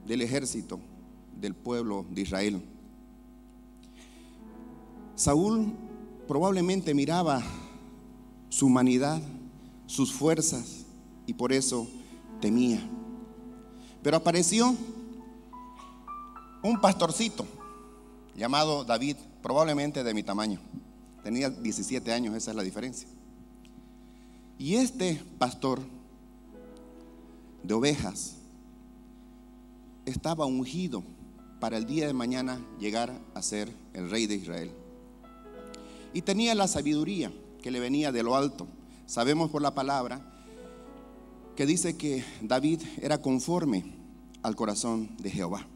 del ejército del pueblo de Israel. Saúl probablemente miraba su humanidad, sus fuerzas, y por eso temía. Pero apareció un pastorcito llamado David, probablemente de mi tamaño. Tenía 17 años, esa es la diferencia. Y este pastor de ovejas estaba ungido para el día de mañana llegar a ser el rey de Israel. Y tenía la sabiduría que le venía de lo alto. Sabemos por la palabra que dice que David era conforme al corazón de Jehová.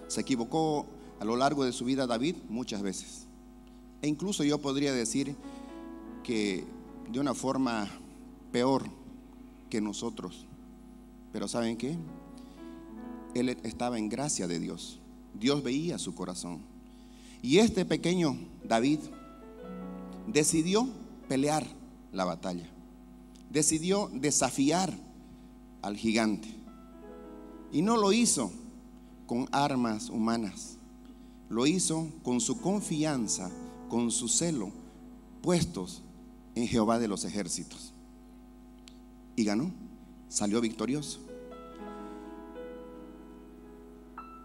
Se equivocó a lo largo de su vida David muchas veces. E incluso yo podría decir que de una forma peor que nosotros. Pero ¿saben qué? Él estaba en gracia de Dios. Dios veía su corazón. Y este pequeño David decidió pelear la batalla. Decidió desafiar al gigante. Y no lo hizo con armas humanas. Lo hizo con su confianza, con su celo, puestos en Jehová de los ejércitos. Y ganó, salió victorioso.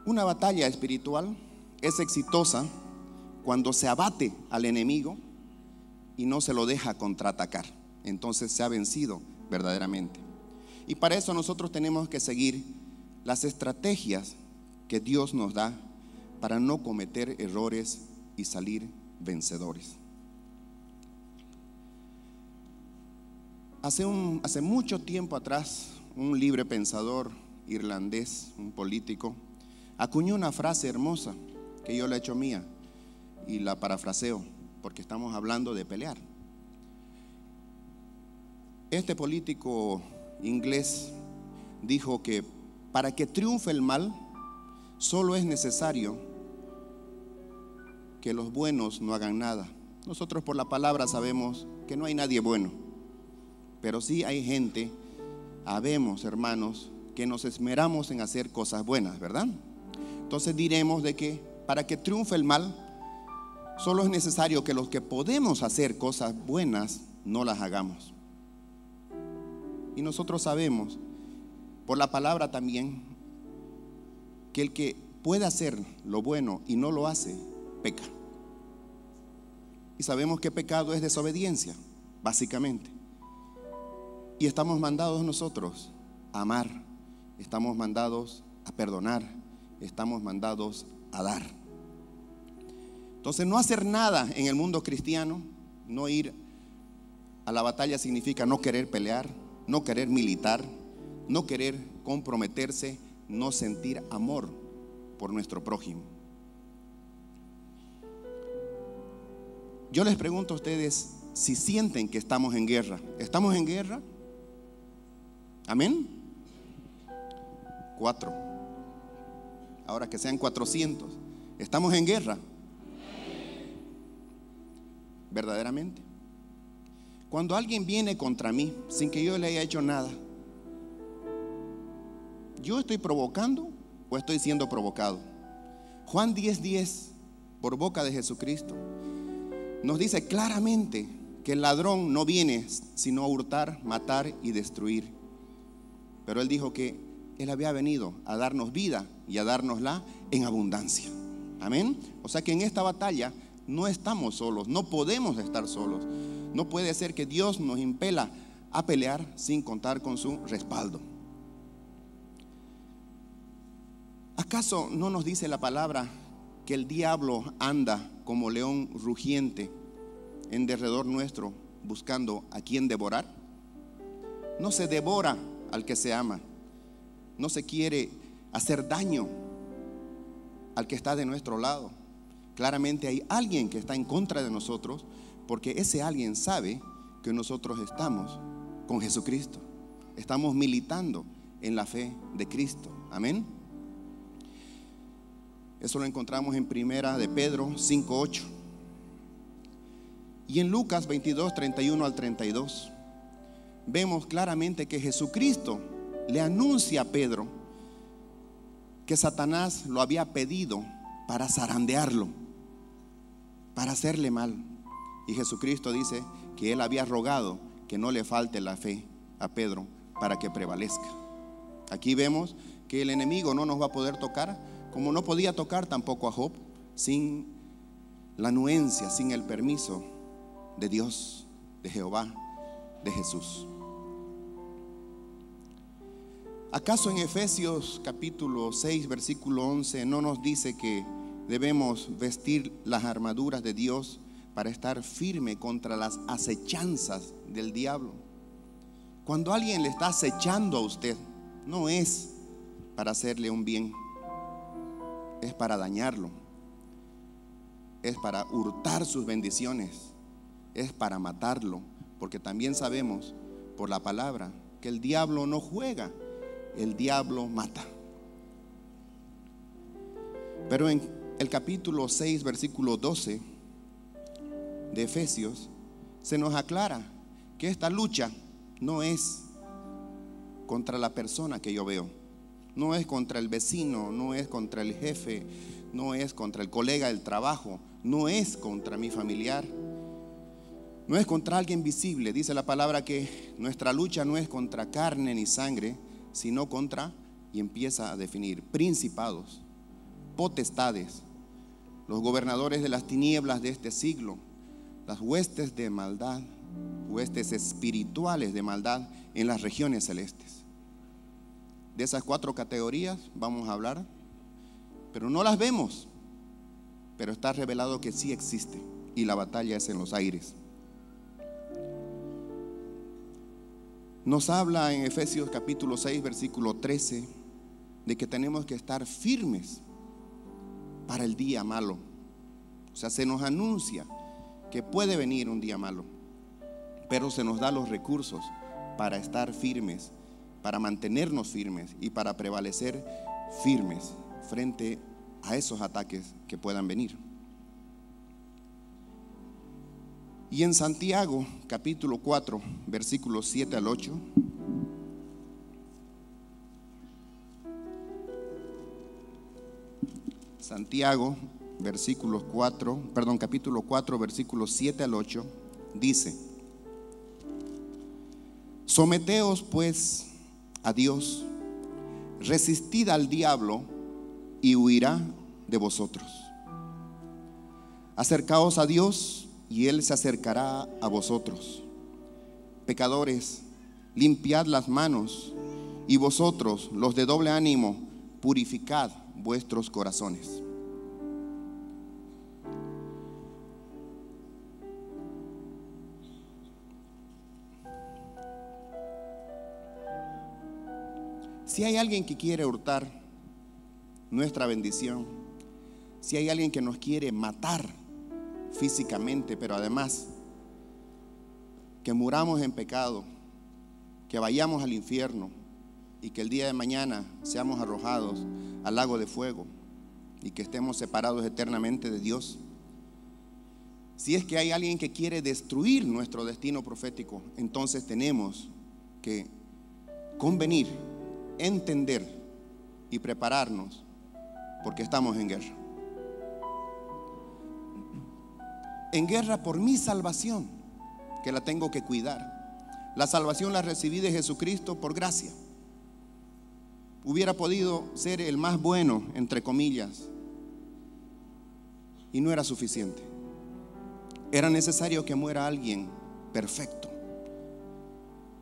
Una batalla espiritual es exitosa cuando se abate al enemigo y no se lo deja contraatacar. Entonces se ha vencido verdaderamente. Y para eso nosotros tenemos que seguir las estrategias que Dios nos da para no cometer errores y salir vencedores. Hace mucho tiempo atrás, un libre pensador irlandés, un político, acuñó una frase hermosa que yo la he hecho mía y la parafraseo porque estamos hablando de pelear. Este político inglés dijo que para que triunfe el mal solo es necesario que los buenos no hagan nada. Nosotros por la palabra sabemos que no hay nadie bueno, pero sí hay gente, habemos hermanos, que nos esmeramos en hacer cosas buenas, ¿verdad? Entonces diremos de que para que triunfe el mal solo es necesario que los que podemos hacer cosas buenas no las hagamos. Y nosotros sabemos por la palabra también que el que puede hacer lo bueno y no lo hace, peca. Y sabemos que pecado es desobediencia, básicamente. Y estamos mandados nosotros a amar, estamos mandados a perdonar, estamos mandados a dar. Entonces no hacer nada en el mundo cristiano, no ir a la batalla significa no querer pelear, no querer militar, no querer comprometerse, no sentir amor por nuestro prójimo. Yo les pregunto a ustedes si sienten que estamos en guerra. ¿Estamos en guerra? ¿Amén? 4. Ahora que sean 400. ¿Estamos en guerra? ¿Verdaderamente? Cuando alguien viene contra mí sin que yo le haya hecho nada, ¿yo estoy provocando o estoy siendo provocado? Juan 10:10, por boca de Jesucristo, nos dice claramente que el ladrón no viene sino a hurtar, matar y destruir. Pero Él dijo que Él había venido a darnos vida y a dárnosla en abundancia. Amén. O sea que en esta batalla no estamos solos, no podemos estar solos. No puede ser que Dios nos impela a pelear sin contar con su respaldo. ¿Acaso no nos dice la palabra que el diablo anda como león rugiente en derredor nuestro buscando a quien devorar? No se devora al que se ama, no se quiere hacer daño al que está de nuestro lado. Claramente hay alguien que está en contra de nosotros, porque ese alguien sabe que nosotros estamos con Jesucristo, estamos militando en la fe de Cristo. Amén. Eso lo encontramos en Primera de Pedro 5:8 y en Lucas 22:31 al 32. Vemos claramente que Jesucristo le anuncia a Pedro que Satanás lo había pedido para zarandearlo, para hacerle mal. Y Jesucristo dice que Él había rogado que no le falte la fe a Pedro para que prevalezca. Aquí vemos que el enemigo no nos va a poder tocar, como no podía tocar tampoco a Job, sin la anuencia, sin el permiso de Dios, de Jehová, de Jesús. ¿Acaso en Efesios capítulo 6 versículo 11 no nos dice que debemos vestir las armaduras de Dios para estar firme contra las acechanzas del diablo? Cuando alguien le está acechando a usted, no es para hacerle un bien, es para dañarlo, es para hurtar sus bendiciones, es para matarlo, porque también sabemos por la palabra que el diablo no juega, el diablo mata. Pero en el capítulo 6 versículo 12 de Efesios se nos aclara que esta lucha no es contra la persona que yo veo, no es contra el vecino, no es contra el jefe, no es contra el colega del trabajo, no es contra mi familiar, no es contra alguien visible. Dice la palabra que nuestra lucha no es contra carne ni sangre, sino contra, y empieza a definir, principados, potestades, los gobernadores de las tinieblas de este siglo, las huestes de maldad, huestes espirituales de maldad en las regiones celestes. De esas 4 categorías vamos a hablar, pero no las vemos, pero está revelado que sí existe, y la batalla es en los aires. Nos habla en Efesios capítulo 6 versículo 13 de que tenemos que estar firmes para el día malo. O sea, se nos anuncia que puede venir un día malo, pero se nos da los recursos para estar firmes, para mantenernos firmes y para prevalecer firmes frente a esos ataques que puedan venir. Y en Santiago capítulo 4 versículos 7 al 8 Santiago capítulo 4 versículos 7 al 8 dice: someteos pues a Dios, resistid al diablo y huirá de vosotros. Acercaos a Dios y Él se acercará a vosotros. Pecadores, limpiad las manos, y vosotros, los de doble ánimo, purificad vuestros corazones. Si hay alguien que quiere hurtar nuestra bendición, si hay alguien que nos quiere matar físicamente, pero además que muramos en pecado, que vayamos al infierno y que el día de mañana seamos arrojados al lago de fuego y que estemos separados eternamente de Dios. Si es que hay alguien que quiere destruir nuestro destino profético, entonces tenemos que convenir, entender y prepararnos, porque estamos en guerra. En guerra por mi salvación, que la tengo que cuidar. La salvación la recibí de Jesucristo por gracia. Hubiera podido ser el más bueno, entre comillas, y no era suficiente. Era necesario que muera alguien perfecto.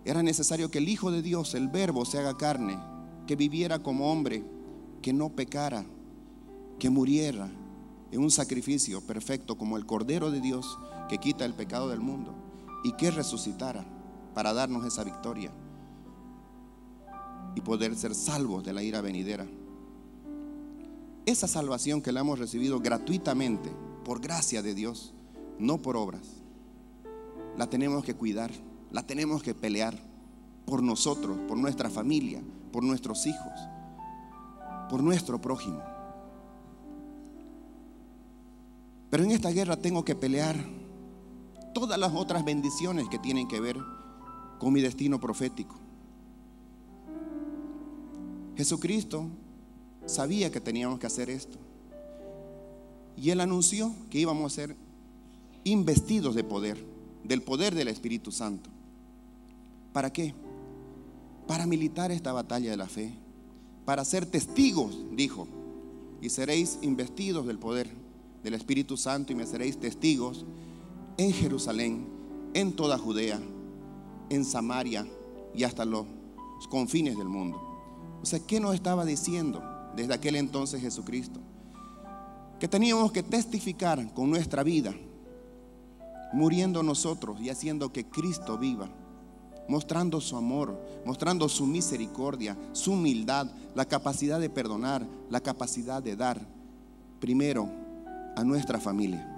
Era necesario que el Hijo de Dios, el Verbo, se haga carne, que viviera como hombre, que no pecara, que muriera en un sacrificio perfecto como el Cordero de Dios que quita el pecado del mundo, y que resucitara para darnos esa victoria y poder ser salvos de la ira venidera. Esa salvación que la hemos recibido gratuitamente por gracia de Dios, no por obras, la tenemos que cuidar, la tenemos que pelear por nosotros, por nuestra familia, por nuestros hijos, por nuestro prójimo. Pero en esta guerra tengo que pelear todas las otras bendiciones que tienen que ver con mi destino profético. Jesucristo sabía que teníamos que hacer esto. Y Él anunció que íbamos a ser investidos de poder, del poder del Espíritu Santo. ¿Para qué? Para militar esta batalla de la fe, para ser testigos, dijo, y seréis investidos del poder del Espíritu Santo y me seréis testigos en Jerusalén, en toda Judea, en Samaria y hasta los confines del mundo. O sea, ¿qué nos estaba diciendo desde aquel entonces Jesucristo? Que teníamos que testificar con nuestra vida, muriendo nosotros y haciendo que Cristo viva, mostrando su amor, mostrando su misericordia, su humildad, la capacidad de perdonar, la capacidad de dar, primero a nuestra familia,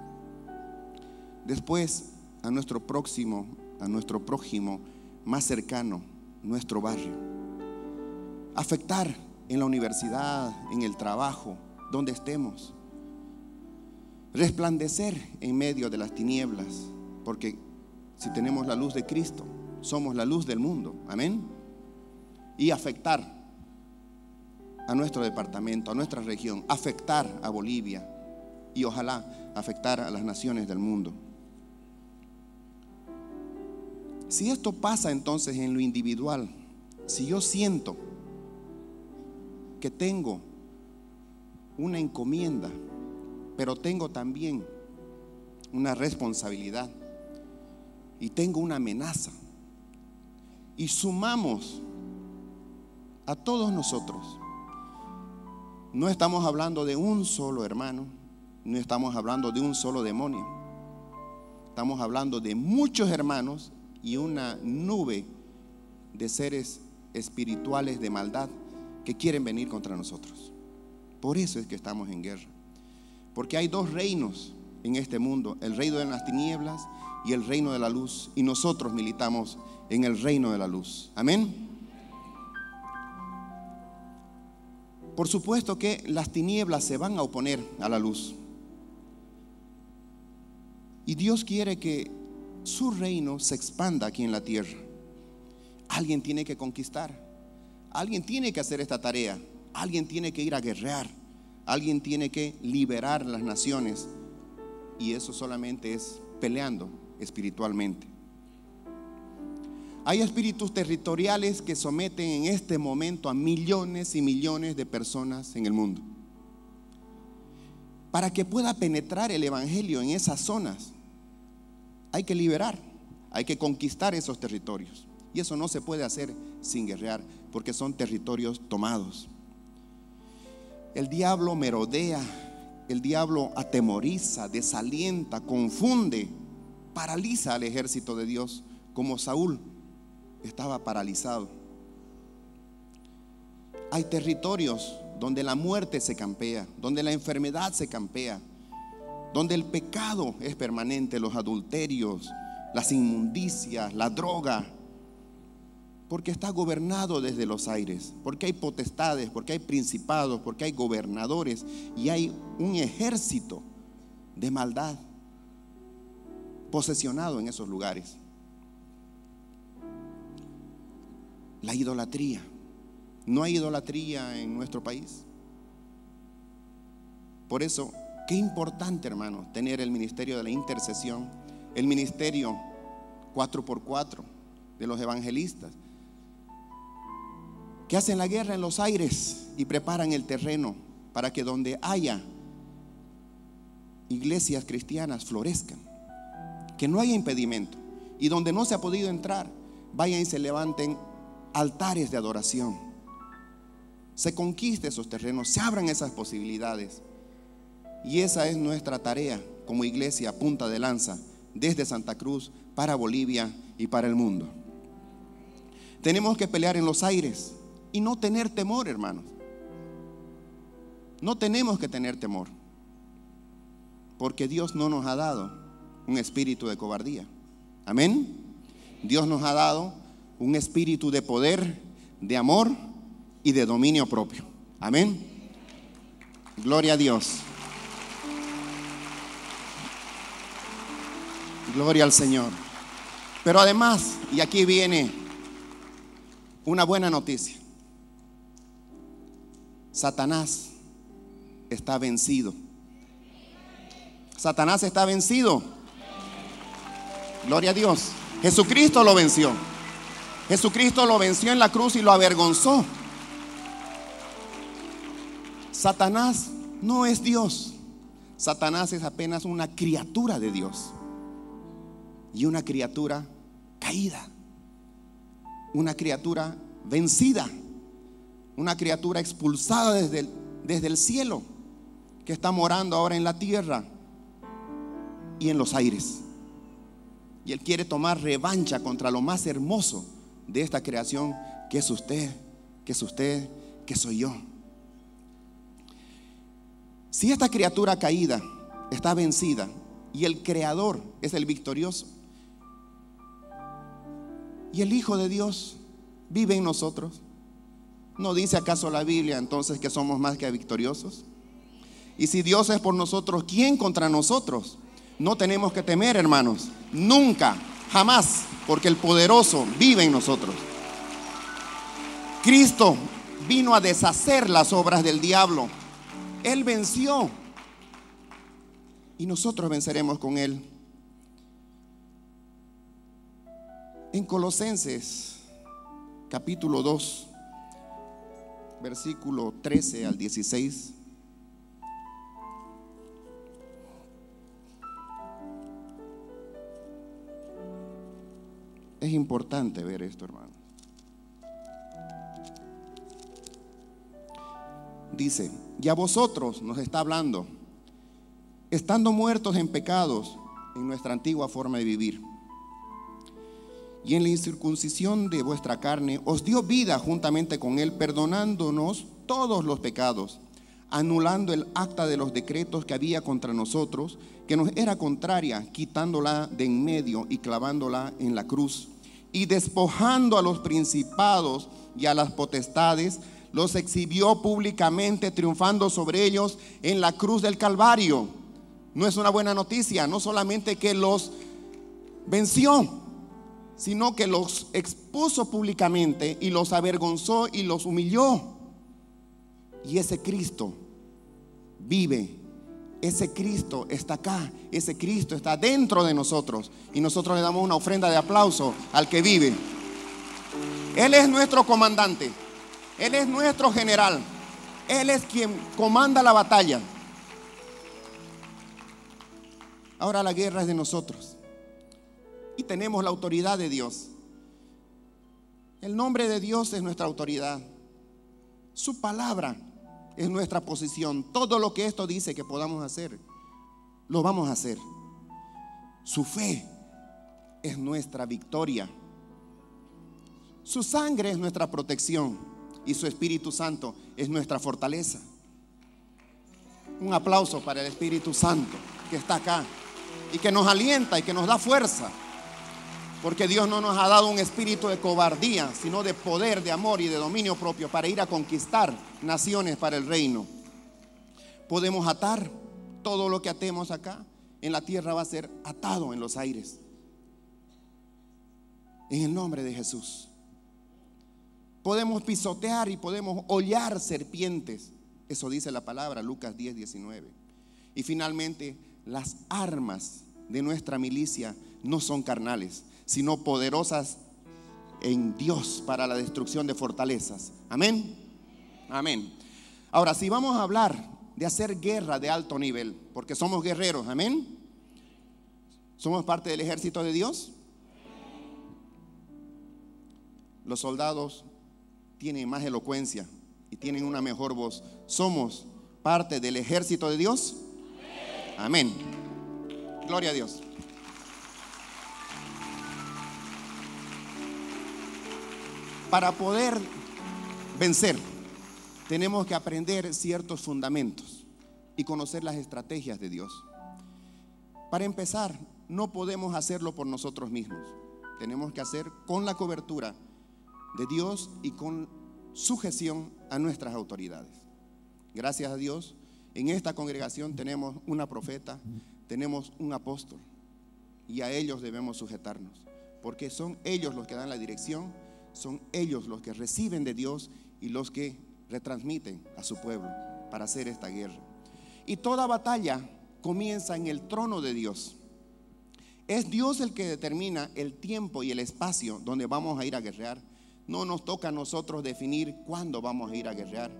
después a nuestro próximo, a nuestro prójimo más cercano, nuestro barrio. Afectar en la universidad, en el trabajo, donde estemos. Resplandecer en medio de las tinieblas, porque si tenemos la luz de Cristo, somos la luz del mundo. Amén. Y afectar a nuestro departamento, a nuestra región, afectar a Bolivia y ojalá afectar a las naciones del mundo. Si esto pasa entonces en lo individual, si yo siento que tengo una encomienda, pero tengo también una responsabilidad y tengo una amenaza, y sumamos a todos nosotros, no estamos hablando de un solo hermano, no estamos hablando de un solo demonio, estamos hablando de muchos hermanos y una nube de seres espirituales de maldad que quieren venir contra nosotros. Por eso es que estamos en guerra, porque hay dos reinos en este mundo, el reino de las tinieblas y el reino de la luz, y nosotros militamos en el reino de la luz. Amén. Por supuesto que las tinieblas se van a oponer a la luz, y Dios quiere que su reino se expanda aquí en la tierra. Alguien tiene que conquistar, alguien tiene que hacer esta tarea, alguien tiene que ir a guerrear, alguien tiene que liberar las naciones, y eso solamente es peleando espiritualmente. Hay espíritus territoriales que someten en este momento a millones y millones de personas en el mundo. Para que pueda penetrar el evangelio en esas zonas, hay que liberar, hay que conquistar esos territorios. Y eso no se puede hacer sin guerrear, porque son territorios tomados. El diablo merodea, el diablo atemoriza, desalienta, confunde, paraliza al ejército de Dios, como Saúl estaba paralizado. Hay territorios donde la muerte se campea, donde la enfermedad se campea, donde el pecado es permanente, los adulterios, las inmundicias, la droga, porque está gobernado desde los aires, porque hay potestades, porque hay principados, porque hay gobernadores y hay un ejército de maldad posesionado en esos lugares. La idolatría. No hay idolatría en nuestro país. Por eso, qué importante, hermanos, tener el ministerio de la intercesión, el ministerio 4x4 de los evangelistas, que hacen la guerra en los aires y preparan el terreno para que donde haya iglesias cristianas florezcan, que no haya impedimento, y donde no se ha podido entrar, vayan y se levanten altares de adoración, se conquisten esos terrenos, se abran esas posibilidades. Y esa es nuestra tarea como iglesia punta de lanza desde Santa Cruz para Bolivia y para el mundo. Tenemos que pelear en los aires y no tener temor, hermanos. No tenemos que tener temor, porque Dios no nos ha dado un espíritu de cobardía. Amén. Dios nos ha dado un espíritu de poder, de amor y de dominio propio. Amén. Gloria a Dios. Gloria al Señor. Pero además, y aquí viene una buena noticia, Satanás está vencido. Satanás está vencido. Gloria a Dios. Jesucristo lo venció. Jesucristo lo venció en la cruz y lo avergonzó. Satanás no es Dios. Satanás es apenas una criatura de Dios. Y una criatura caída. Una criatura vencida. Una criatura expulsada desde el cielo, que está morando ahora en la tierra y en los aires. Y él quiere tomar revancha contra lo más hermoso de esta creación, que es usted, que soy yo. Si esta criatura caída está vencida y el Creador es el victorioso, y el Hijo de Dios vive en nosotros, ¿no dice acaso la Biblia entonces que somos más que victoriosos? Y si Dios es por nosotros, ¿quién contra nosotros? No tenemos que temer, hermanos, nunca, jamás, porque el poderoso vive en nosotros. Cristo vino a deshacer las obras del diablo. Él venció y nosotros venceremos con Él. En Colosenses capítulo 2, versículo 13 al 16. Es importante ver esto, hermano. Dice: y a vosotros, nos está hablando, estando muertos en pecados, en nuestra antigua forma de vivir, y en la incircuncisión de vuestra carne, os dio vida juntamente con Él, perdonándonos todos los pecados, anulando el acta de los decretos que había contra nosotros, que nos era contraria, quitándola de en medio y clavándola en la cruz, y despojando a los principados y a las potestades, los exhibió públicamente, triunfando sobre ellos en la cruz del Calvario. No es una buena noticia, no solamente que los venció, sino que los expuso públicamente y los avergonzó y los humilló. Y ese Cristo vive, ese Cristo está acá, ese Cristo está dentro de nosotros, y nosotros le damos una ofrenda de aplauso al que vive. Él es nuestro comandante, Él es nuestro general, Él es quien comanda la batalla. Ahora la guerra es de nosotros y tenemos la autoridad de Dios. El nombre de Dios es nuestra autoridad. Su palabra es nuestra posición. Todo lo que esto dice que podamos hacer, lo vamos a hacer. Su fe es nuestra victoria. Su sangre es nuestra protección y su Espíritu Santo es nuestra fortaleza. Un aplauso para el Espíritu Santo que está acá y que nos alienta y que nos da fuerza. Porque Dios no nos ha dado un espíritu de cobardía, sino de poder, de amor y de dominio propio, para ir a conquistar naciones para el reino. Podemos atar todo lo que atemos acá en la tierra, va a ser atado en los aires, en el nombre de Jesús. Podemos pisotear y podemos hollar serpientes. Eso dice la palabra, Lucas 10, 19. Y finalmente, las armas de nuestra milicia no son carnales, sino poderosas en Dios para la destrucción de fortalezas. Amén. Amén. Ahora, si vamos a hablar de hacer guerra de alto nivel, porque somos guerreros, amén. ¿Somos parte del ejército de Dios? Los soldados tienen más elocuencia y tienen una mejor voz. ¿Somos parte del ejército de Dios? Amén. Gloria a Dios. Para poder vencer, tenemos que aprender ciertos fundamentos y conocer las estrategias de Dios. Para empezar, no podemos hacerlo por nosotros mismos. Tenemos que hacer con la cobertura de Dios y con sujeción a nuestras autoridades. Gracias a Dios, en esta congregación tenemos una profeta, tenemos un apóstol, y a ellos debemos sujetarnos, porque son ellos los que dan la dirección, son ellos los que reciben de Dios y los que retransmiten a su pueblo para hacer esta guerra. Y toda batalla comienza en el trono de Dios. Es Dios el que determina el tiempo y el espacio donde vamos a ir a guerrear. No nos toca a nosotros definir cuándo vamos a ir a guerrear,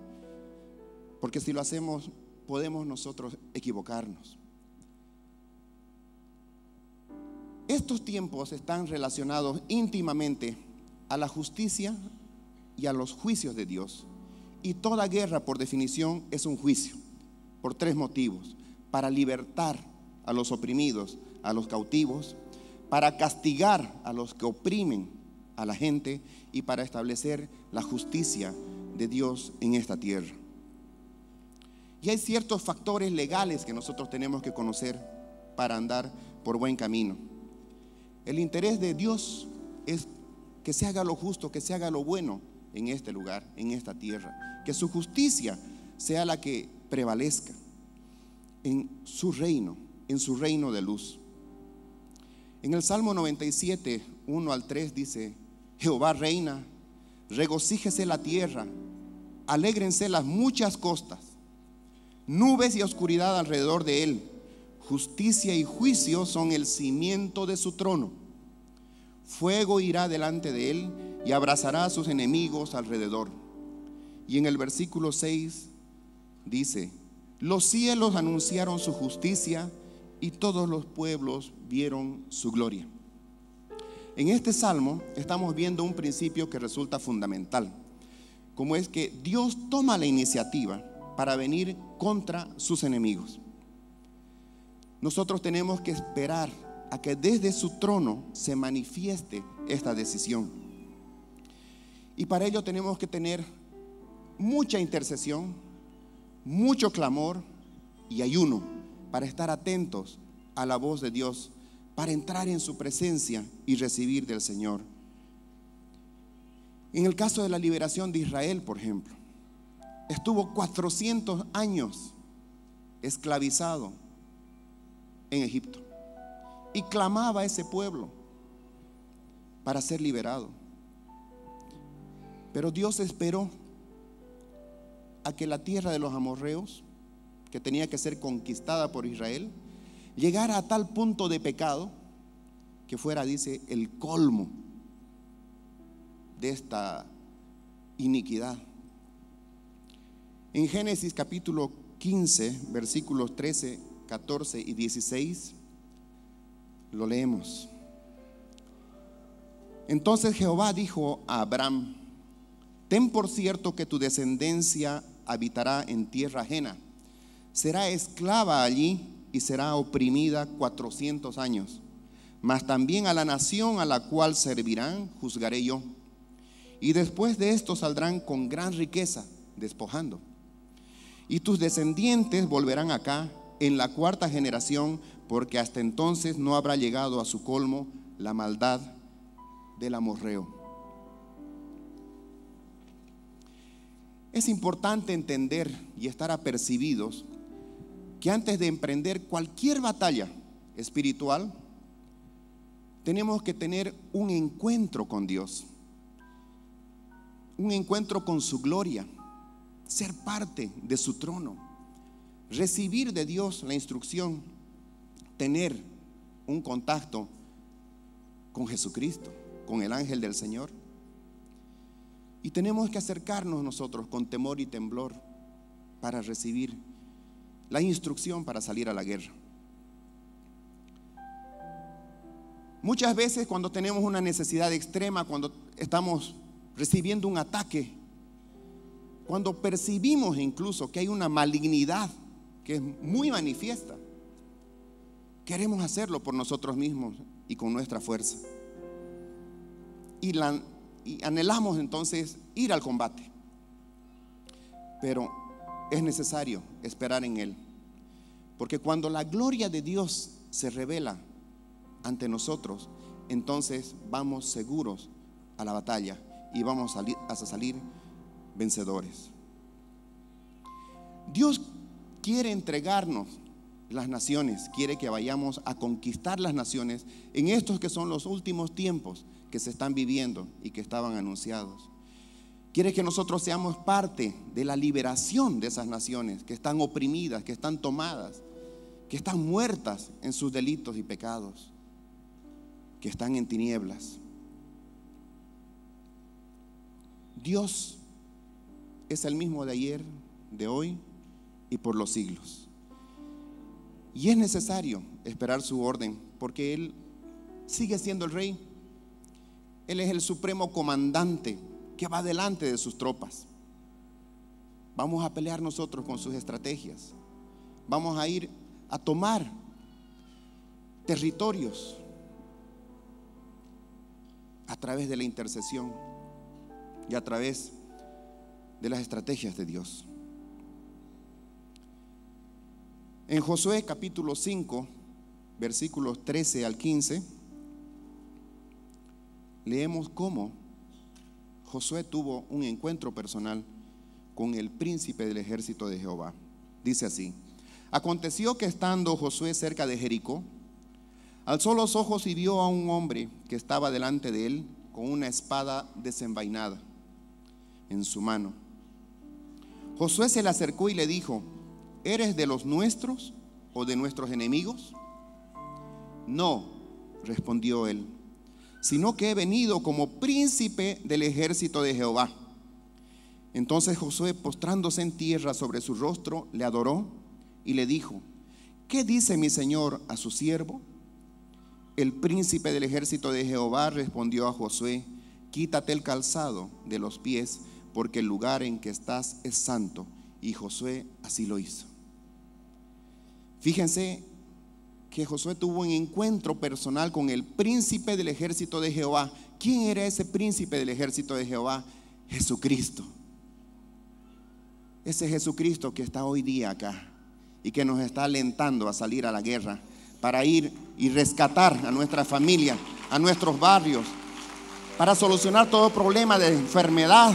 porque si lo hacemos podemos nosotros equivocarnos. Estos tiempos están relacionados íntimamente a la justicia y a los juicios de Dios. Y toda guerra, por definición, es un juicio, por 3 motivos: para libertar a los oprimidos, a los cautivos, para castigar a los que oprimen a la gente y para establecer la justicia de Dios en esta tierra. Y hay ciertos factores legales que nosotros tenemos que conocer para andar por buen camino. El interés de Dios es que se haga lo justo, que se haga lo bueno en este lugar, en esta tierra, que su justicia sea la que prevalezca en su reino de luz. En el Salmo 97, 1 al 3 dice: Jehová reina, regocíjese la tierra, alégrense las muchas costas, nubes y oscuridad alrededor de él, justicia y juicio son el cimiento de su trono. Fuego irá delante de él y abrazará a sus enemigos alrededor. Y en el versículo 6 dice: los cielos anunciaron su justicia y todos los pueblos vieron su gloria. En este salmo estamos viendo un principio que resulta fundamental, como es que Dios toma la iniciativa para venir contra sus enemigos. Nosotros tenemos que esperar a que desde su trono se manifieste esta decisión. Y para ello tenemos que tener mucha intercesión, mucho clamor y ayuno para estar atentos a la voz de Dios, para entrar en su presencia y recibir del Señor. En el caso de la liberación de Israel, por ejemplo, estuvo 400 años esclavizado en Egipto y clamaba a ese pueblo para ser liberado. Pero Dios esperó a que la tierra de los amorreos, que tenía que ser conquistada por Israel, llegara a tal punto de pecado que fuera, dice, el colmo de esta iniquidad. En Génesis capítulo 15, versículos 13, 14 y 16, lo leemos. Entonces Jehová dijo a Abraham: ten por cierto que tu descendencia habitará en tierra ajena, será esclava allí y será oprimida 400 años. Mas también a la nación a la cual servirán juzgaré yo. Y después de esto saldrán con gran riqueza, despojando. Y tus descendientes volverán acá en la 4ª generación, porque hasta entonces no habrá llegado a su colmo la maldad del amorreo. Es importante entender y estar apercibidos que antes de emprender cualquier batalla espiritual, tenemos que tener un encuentro con Dios, un encuentro con su gloria, ser parte de su trono, recibir de Dios la instrucción, tener un contacto con Jesucristo, con el ángel del Señor. Y tenemos que acercarnos nosotros con temor y temblor para recibir la instrucción para salir a la guerra. Muchas veces cuando tenemos una necesidad extrema, cuando estamos recibiendo un ataque, cuando percibimos incluso que hay una malignidad que es muy manifiesta, queremos hacerlo por nosotros mismos y con nuestra fuerza. Y anhelamos entonces ir al combate. Pero es necesario esperar en Él, porque cuando la gloria de Dios se revela ante nosotros, entonces vamos seguros a la batalla y vamos a salir vencedores. Dios quiere entregarnos las naciones, quiere que vayamos a conquistar las naciones en estos que son los últimos tiempos que se están viviendo y que estaban anunciados. Quiere que nosotros seamos parte de la liberación de esas naciones que están oprimidas, que están tomadas, que están muertas en sus delitos y pecados, que están en tinieblas. Dios es el mismo de ayer, de hoy y por los siglos. Y es necesario esperar su orden, porque Él sigue siendo el rey. Él es el supremo comandante que va delante de sus tropas. Vamos a pelear nosotros con sus estrategias. Vamos a ir a tomar territorios a través de la intercesión y a través de las estrategias de Dios. En Josué capítulo 5, versículos 13 al 15, leemos cómo Josué tuvo un encuentro personal con el príncipe del ejército de Jehová. Dice así: aconteció que estando Josué cerca de Jericó, alzó los ojos y vio a un hombre que estaba delante de él con una espada desenvainada en su mano. Josué se le acercó y le dijo: ¿eres de los nuestros o de nuestros enemigos? No, respondió él, sino que he venido como príncipe del ejército de Jehová. Entonces Josué, postrándose en tierra sobre su rostro, le adoró y le dijo: ¿qué dice mi señor a su siervo? El príncipe del ejército de Jehová respondió a Josué: quítate el calzado de los pies, porque el lugar en que estás es santo. Y Josué así lo hizo. Fíjense que Josué tuvo un encuentro personal con el príncipe del ejército de Jehová. ¿Quién era ese príncipe del ejército de Jehová? Jesucristo. Ese Jesucristo que está hoy día acá y que nos está alentando a salir a la guerra para ir y rescatar a nuestra familia, a nuestros barrios, para solucionar todo problema de enfermedad,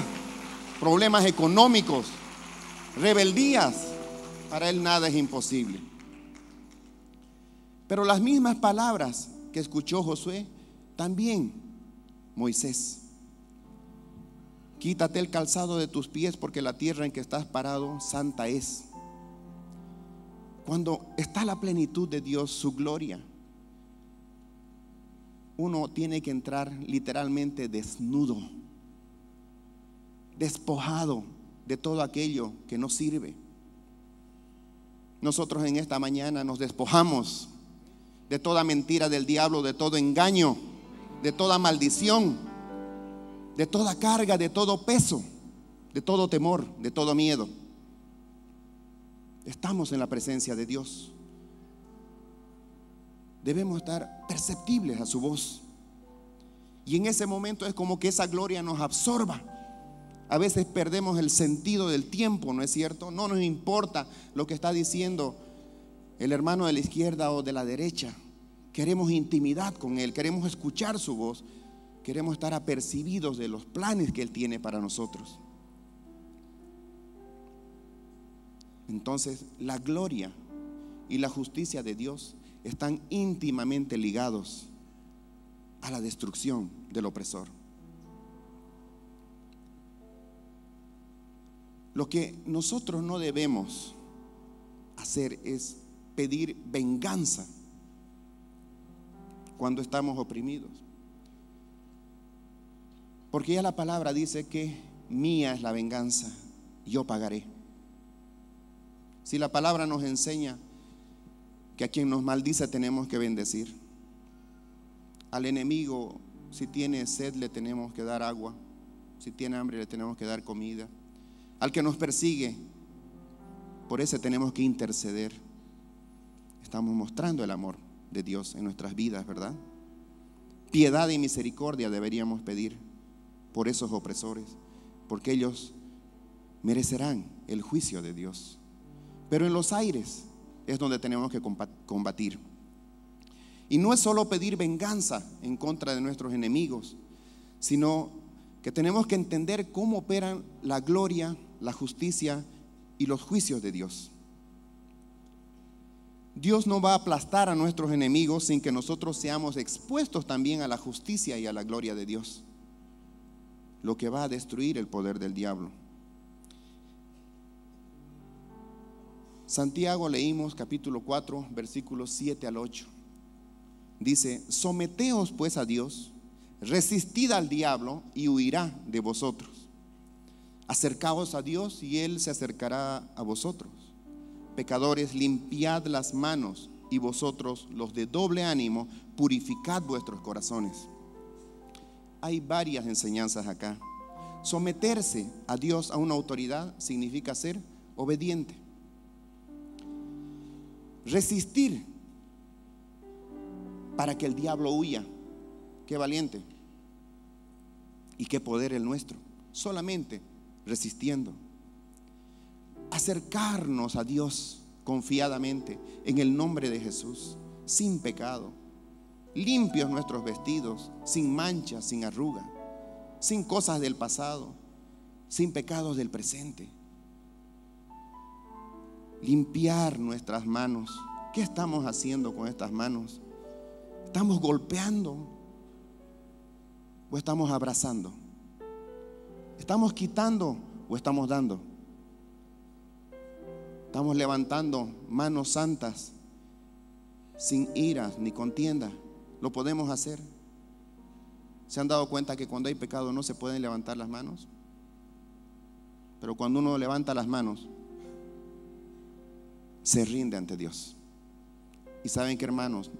problemas económicos, rebeldías. Para Él nada es imposible. Pero las mismas palabras que escuchó Josué, también Moisés: quítate el calzado de tus pies, porque la tierra en que estás parado santa es. Cuando está la plenitud de Dios, su gloria, uno tiene que entrar literalmente desnudo, despojado de todo aquello que no sirve. Nosotros en esta mañana nos despojamos de toda mentira del diablo, de todo engaño, de toda maldición, de toda carga, de todo peso, de todo temor, de todo miedo. Estamos en la presencia de Dios. Debemos estar perceptibles a su voz. Y en ese momento es como que esa gloria nos absorba. A veces perdemos el sentido del tiempo, ¿no es cierto? No nos importa lo que está diciendo el hermano de la izquierda o de la derecha. Queremos intimidad con Él, queremos escuchar su voz, queremos estar apercibidos de los planes que Él tiene para nosotros. Entonces, la gloria y la justicia de Dios están íntimamente ligados a la destrucción del opresor. Lo que nosotros no debemos hacer es pedir venganza cuando estamos oprimidos, porque ya la palabra dice que mía es la venganza, yo pagaré. Si la palabra nos enseña que a quien nos maldice tenemos que bendecir, al enemigo, si tiene sed le tenemos que dar agua, si tiene hambre le tenemos que dar comida, al que nos persigue, por ese tenemos que interceder. Estamos mostrando el amor de Dios en nuestras vidas, ¿verdad? Piedad y misericordia deberíamos pedir por esos opresores, porque ellos merecerán el juicio de Dios. Pero en los aires es donde tenemos que combatir. Y no es solo pedir venganza en contra de nuestros enemigos, sino que tenemos que entender cómo operan la gloria, la justicia y los juicios de Dios. Dios no va a aplastar a nuestros enemigos sin que nosotros seamos expuestos también a la justicia y a la gloria de Dios. lo que va a destruir el poder del diablo. Santiago leímos capítulo 4, versículos 7 al 8. Dice: someteos pues a Dios, resistid al diablo y huirá de vosotros. Acercaos a Dios y Él se acercará a vosotros. Pecadores, limpiad las manos, y vosotros, los de doble ánimo, purificad vuestros corazones. Hay varias enseñanzas acá. Someterse a Dios, a una autoridad, significa ser obediente. Resistir para que el diablo huya. Qué valiente y qué poder el nuestro, solamente resistiendo. Acercarnos a Dios confiadamente en el nombre de Jesús, sin pecado, limpios nuestros vestidos, sin manchas, sin arruga, sin cosas del pasado, sin pecados del presente. Limpiar nuestras manos. ¿Qué estamos haciendo con estas manos? ¿Estamos golpeando o estamos abrazando? ¿Estamos quitando o estamos dando? Estamos levantando manos santas, sin ira ni contienda. Lo podemos hacer. ¿Se han dado cuenta que cuando hay pecado no se pueden levantar las manos? Pero cuando uno levanta las manos, se rinde ante Dios. Y saben que, hermanos,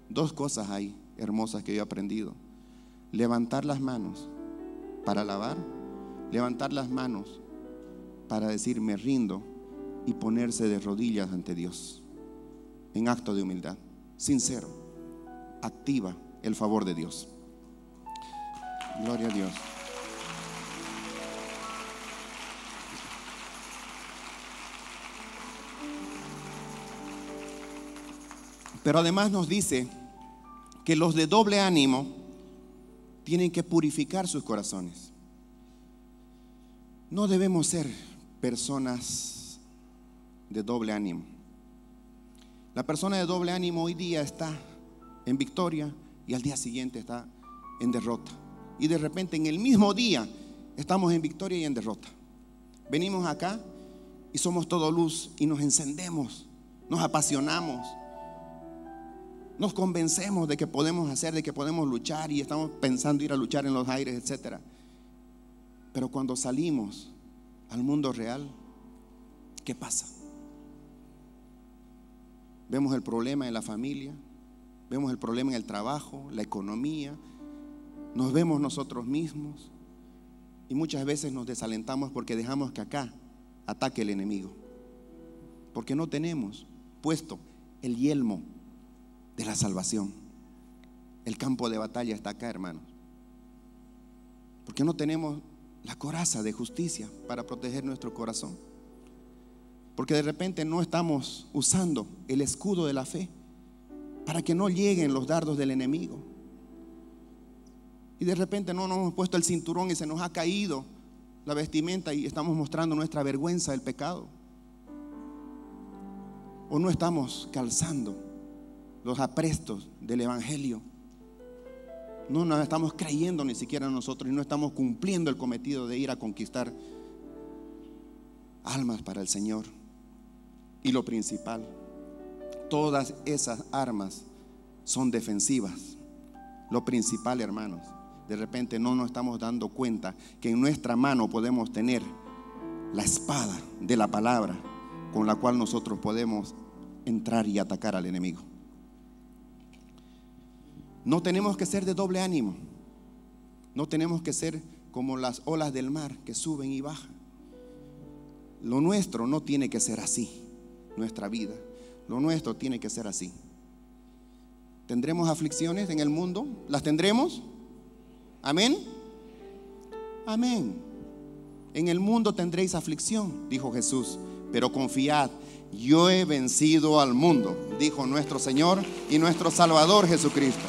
dos cosas hay hermosas que yo he aprendido: levantar las manos para alabar, levantar las manos para decir me rindo, y ponerse de rodillas ante Dios en acto de humildad, sincero, activa el favor de Dios. Gloria a Dios. Pero además nos dice que los de doble ánimo tienen que purificar sus corazones. No debemos ser personas de doble ánimo. La persona de doble ánimo hoy día está en victoria y al día siguiente está en derrota. Y de repente en el mismo día estamos en victoria y en derrota. Venimos acá y somos todo luz y nos encendemos, nos apasionamos, nos convencemos de que podemos hacer, de que podemos luchar, y estamos pensando ir a luchar en los aires, etcétera. Pero cuando salimos al mundo real, ¿qué pasa? Vemos el problema en la familia, vemos el problema en el trabajo, la economía, nos vemos nosotros mismos y muchas veces nos desalentamos porque dejamos que acá ataque el enemigo, porque no tenemos puesto el yelmo de la salvación. El campo de batalla está acá, hermanos, porque no tenemos la coraza de justicia para proteger nuestro corazón, porque de repente no estamos usando el escudo de la fe para que no lleguen los dardos del enemigo, y de repente no nos hemos puesto el cinturón y se nos ha caído la vestimenta y estamos mostrando nuestra vergüenza del pecado, o no estamos calzando los aprestos del evangelio, no nos estamos creyendo ni siquiera nosotros y no estamos cumpliendo el cometido de ir a conquistar almas para el Señor. Y lo principal, todas esas armas son defensivas. Lo principal, hermanos, de repente no nos estamos dando cuenta que en nuestra mano podemos tener la espada de la palabra, con la cual nosotros podemos entrar y atacar al enemigo. No tenemos que ser de doble ánimo. No tenemos que ser como las olas del mar que suben y bajan. Lo nuestro no tiene que ser así. Nuestra vida, lo nuestro tiene que ser así. ¿Tendremos aflicciones en el mundo? ¿Las tendremos? ¿Amén? Amén. En el mundo tendréis aflicción, dijo Jesús, pero confiad, yo he vencido al mundo, dijo nuestro Señor y nuestro Salvador Jesucristo.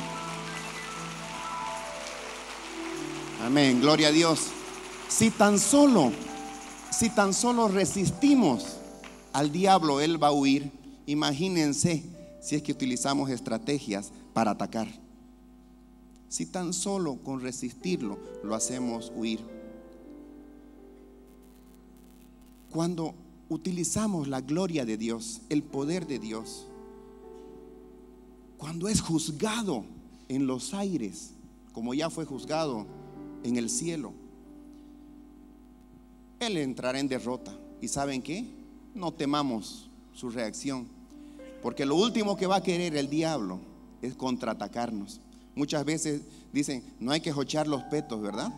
Amén, gloria a Dios. Si tan solo resistimos al diablo, él va a huir. Imagínense si es que utilizamos estrategias para atacar. Si tan solo con resistirlo lo hacemos huir. Cuando utilizamos la gloria de Dios, el poder de Dios, cuando es juzgado en los aires, como ya fue juzgado en el cielo, Él entrará en derrota. ¿Y saben qué? No temamos su reacción, porque lo último que va a querer el diablo es contraatacarnos. Muchas veces dicen, no hay que jochar los petos, ¿verdad?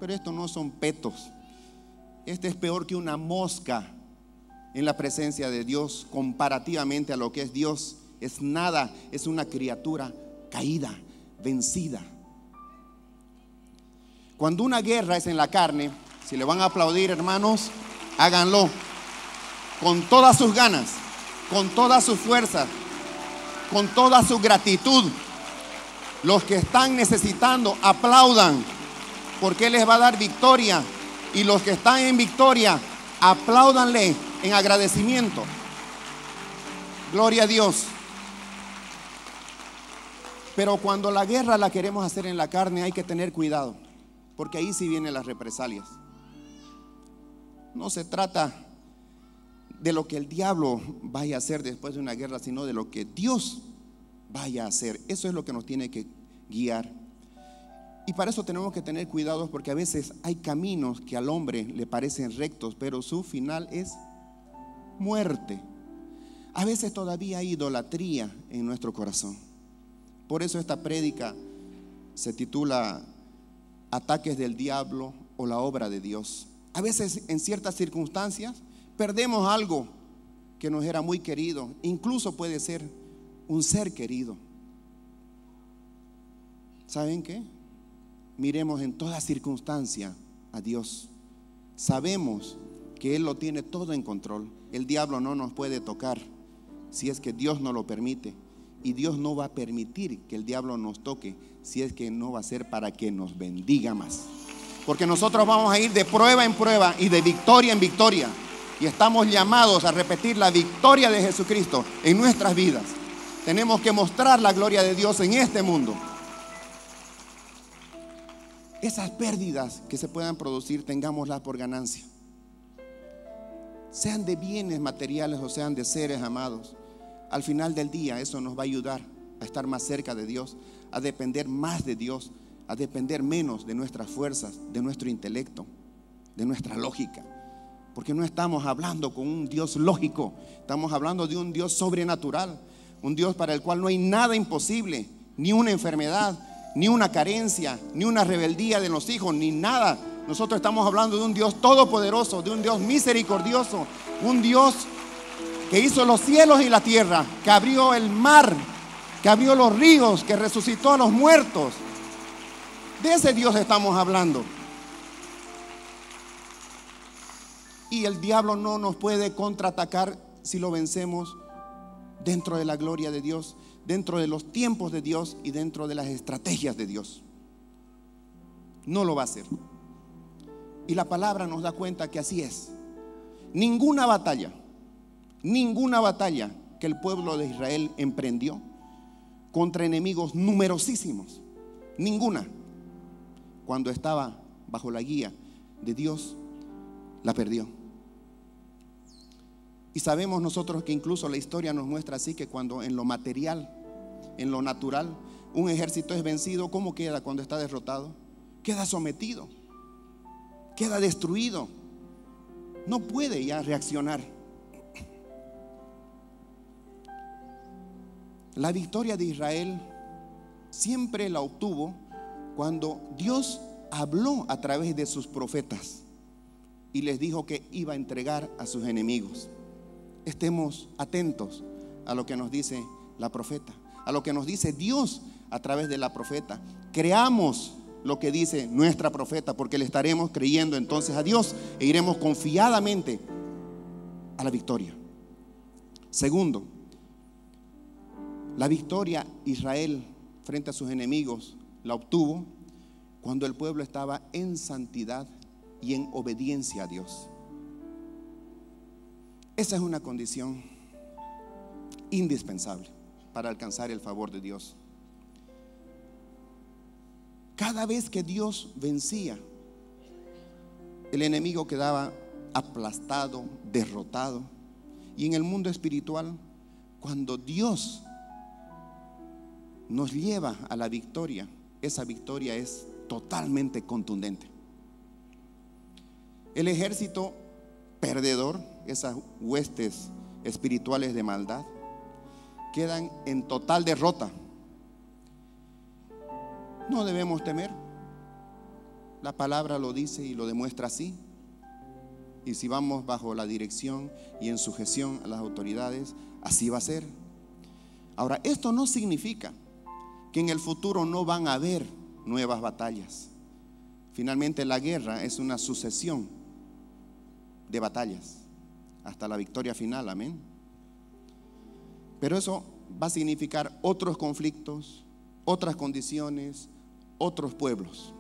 Pero estos no son petos. Este es peor que una mosca en la presencia de Dios, comparativamente a lo que es Dios. Es nada, es una criatura caída, vencida. Cuando una guerra es en la carne, si le van a aplaudir, hermanos, háganlo con todas sus ganas, con todas sus fuerzas, con toda su gratitud. Los que están necesitando, aplaudan, porque Él les va a dar victoria. Y los que están en victoria, apláudanle en agradecimiento. Gloria a Dios. Pero cuando la guerra la queremos hacer en la carne, hay que tener cuidado, porque ahí sí vienen las represalias. No se trata de lo que el diablo vaya a hacer después de una guerra, sino de lo que Dios vaya a hacer. Eso es lo que nos tiene que guiar. Y para eso tenemos que tener cuidado, porque a veces hay caminos que al hombre le parecen rectos, pero su final es muerte. A veces todavía hay idolatría en nuestro corazón. Por eso esta prédica se titula Ataques del diablo o la obra de Dios. A veces en ciertas circunstancias perdemos algo que nos era muy querido, incluso puede ser un ser querido. ¿Saben qué? Miremos en toda circunstancia a Dios. Sabemos que Él lo tiene todo en control. El diablo no nos puede tocar si es que Dios no lo permite. Y Dios no va a permitir que el diablo nos toque si es que no va a ser para que nos bendiga más. Porque nosotros vamos a ir de prueba en prueba y de victoria en victoria. Y estamos llamados a repetir la victoria de Jesucristo en nuestras vidas. Tenemos que mostrar la gloria de Dios en este mundo. Esas pérdidas que se puedan producir, tengámoslas por ganancia. Sean de bienes materiales o sean de seres amados. Al final del día eso nos va a ayudar a estar más cerca de Dios, a depender más de Dios, a depender menos de nuestras fuerzas, de nuestro intelecto, de nuestra lógica. Porque no estamos hablando con un Dios lógico, estamos hablando de un Dios sobrenatural, un Dios para el cual no hay nada imposible, ni una enfermedad, ni una carencia, ni una rebeldía de los hijos, ni nada. Nosotros estamos hablando de un Dios todopoderoso, de un Dios misericordioso, un Dios que hizo los cielos y la tierra, que abrió el mar, que abrió los ríos, que resucitó a los muertos. De ese Dios estamos hablando. Y el diablo no nos puede contraatacar si lo vencemos dentro de la gloria de Dios, dentro de los tiempos de Dios y dentro de las estrategias de Dios. No lo va a hacer. Y la palabra nos da cuenta que así es. Ninguna batalla que el pueblo de Israel emprendió contra enemigos numerosísimos, ninguna, cuando estaba bajo la guía de Dios, la perdió. Y sabemos nosotros que incluso la historia nos muestra así, que cuando en lo material, en lo natural, un ejército es vencido, ¿cómo queda cuando está derrotado? Queda sometido, queda destruido, no puede ya reaccionar. La victoria de Israel siempre la obtuvo cuando Dios habló a través de sus profetas y les dijo que iba a entregar a sus enemigos. Estemos atentos a lo que nos dice la profeta, a lo que nos dice Dios a través de la profeta. Creamos lo que dice nuestra profeta, porque le estaremos creyendo entonces a Dios e iremos confiadamente a la victoria. Segundo, la victoria Israel frente a sus enemigos la obtuvo cuando el pueblo estaba en santidad y en obediencia a Dios. Esa es una condición indispensable para alcanzar el favor de Dios. Cada vez que Dios vencía, el enemigo quedaba aplastado, derrotado. Y en el mundo espiritual, cuando Dios nos lleva a la victoria, esa victoria es totalmente contundente. El ejército perdedor, esas huestes espirituales de maldad, quedan en total derrota. No debemos temer. La palabra lo dice y lo demuestra así. Y si vamos bajo la dirección y en sujeción a las autoridades, así va a ser. Ahora, esto no significa que en el futuro no van a haber nuevas batallas. Finalmente, la guerra es una sucesión de batallas hasta la victoria final, amén. Pero eso va a significar otros conflictos, otras condiciones, otros pueblos.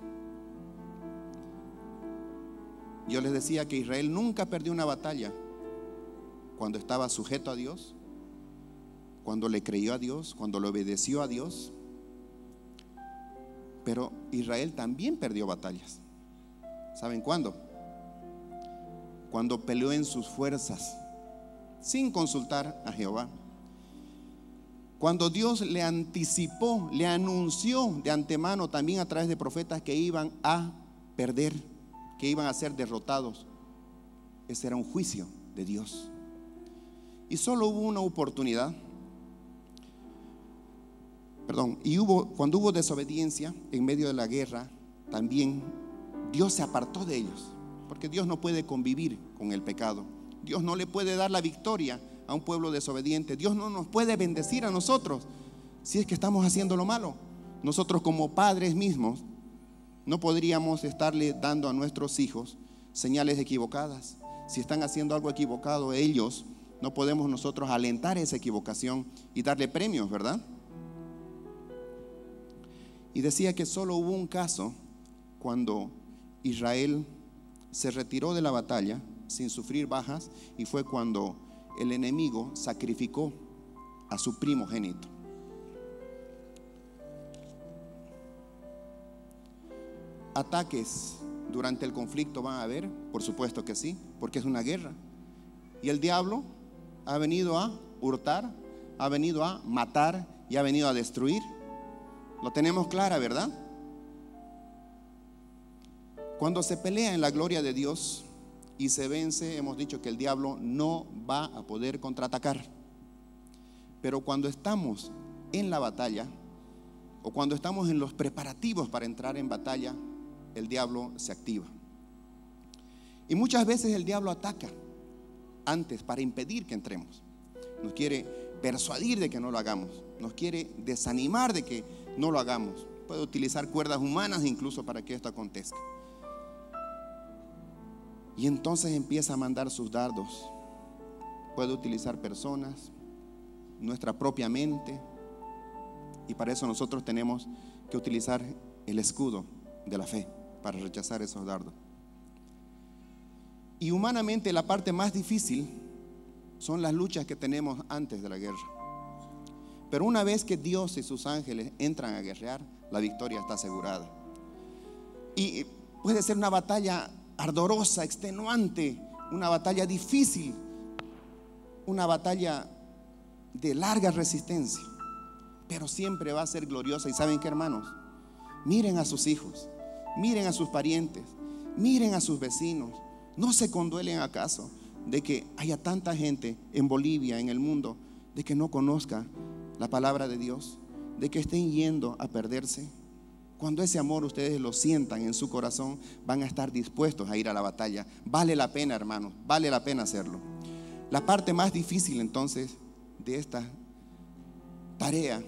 Yo les decía que Israel nunca perdió una batalla cuando estaba sujeto a Dios, cuando le creyó a Dios, cuando le obedeció a Dios. Pero Israel también perdió batallas. ¿Saben cuándo? Cuando peleó en sus fuerzas, sin consultar a Jehová. Cuando Dios le anticipó, le anunció de antemano también a través de profetas que iban a perder, que iban a ser derrotados. Ese era un juicio de Dios. Y solo hubo una oportunidad. Cuando hubo desobediencia en medio de la guerra, también Dios se apartó de ellos, porque Dios no puede convivir con el pecado. Dios no le puede dar la victoria a un pueblo desobediente. Dios no nos puede bendecir a nosotros si es que estamos haciendo lo malo. Nosotros como padres mismos no podríamos estarle dando a nuestros hijos señales equivocadas. Si están haciendo algo equivocado ellos, no podemos nosotros alentar esa equivocación y darle premios, ¿verdad? Y decía que solo hubo un caso cuando Israel se retiró de la batalla sin sufrir bajas, y fue cuando el enemigo sacrificó a su primogénito. ¿Ataques durante el conflicto van a haber? Por supuesto que sí, porque es una guerra. Y el diablo ha venido a hurtar, ha venido a matar y ha venido a destruir. Lo tenemos clara, ¿verdad? Cuando se pelea en la gloria de Dios y se vence, hemos dicho que el diablo no va a poder contraatacar. Pero cuando estamos en la batalla, o cuando estamos en los preparativos para entrar en batalla, el diablo se activa. Y muchas veces el diablo ataca antes para impedir que entremos. Nos quiere persuadir de que no lo hagamos, nos quiere desanimar de que no lo hagamos. Puede utilizar cuerdas humanas incluso para que esto acontezca. Y entonces empieza a mandar sus dardos. Puede utilizar personas, nuestra propia mente. Y para eso nosotros tenemos que utilizar el escudo de la fe para rechazar esos dardos. Y humanamente la parte más difícil son las luchas que tenemos antes de la guerra. Pero una vez que Dios y sus ángeles entran a guerrear, la victoria está asegurada. Y puede ser una batalla ardorosa, extenuante, una batalla difícil, una batalla de larga resistencia, pero siempre va a ser gloriosa. ¿Y saben qué, hermanos? Miren a sus hijos, miren a sus parientes, miren a sus vecinos. ¿No se conduelen acaso de que haya tanta gente en Bolivia, en el mundo, de que no conozca la palabra de Dios, de que estén yendo a perderse? Cuando ese amor ustedes lo sientan en su corazón, van a estar dispuestos a ir a la batalla. Vale la pena, hermanos, vale la pena hacerlo. La parte más difícil entonces de esta tarea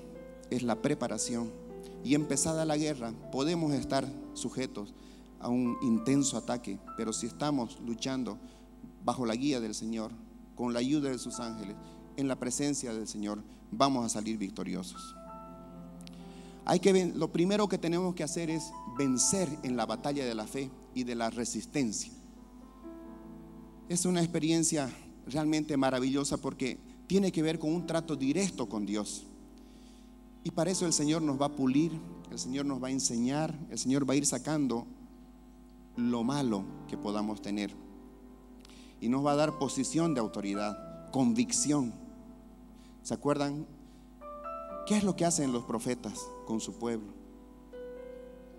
es la preparación. Y empezada la guerra, podemos estar sujetos a un intenso ataque, pero si estamos luchando bajo la guía del Señor, con la ayuda de sus ángeles, en la presencia del Señor, vamos a salir victoriosos. Lo primero que tenemos que hacer es vencer en la batalla de la fe y de la resistencia. Es una experiencia realmente maravillosa porque tiene que ver con un trato directo con Dios. Y para eso el Señor nos va a pulir, el Señor nos va a enseñar, el Señor va a ir sacando lo malo que podamos tener. y nos va a dar posición de autoridad, convicción. ¿Se acuerdan? ¿Qué es lo que hacen los profetas con su pueblo?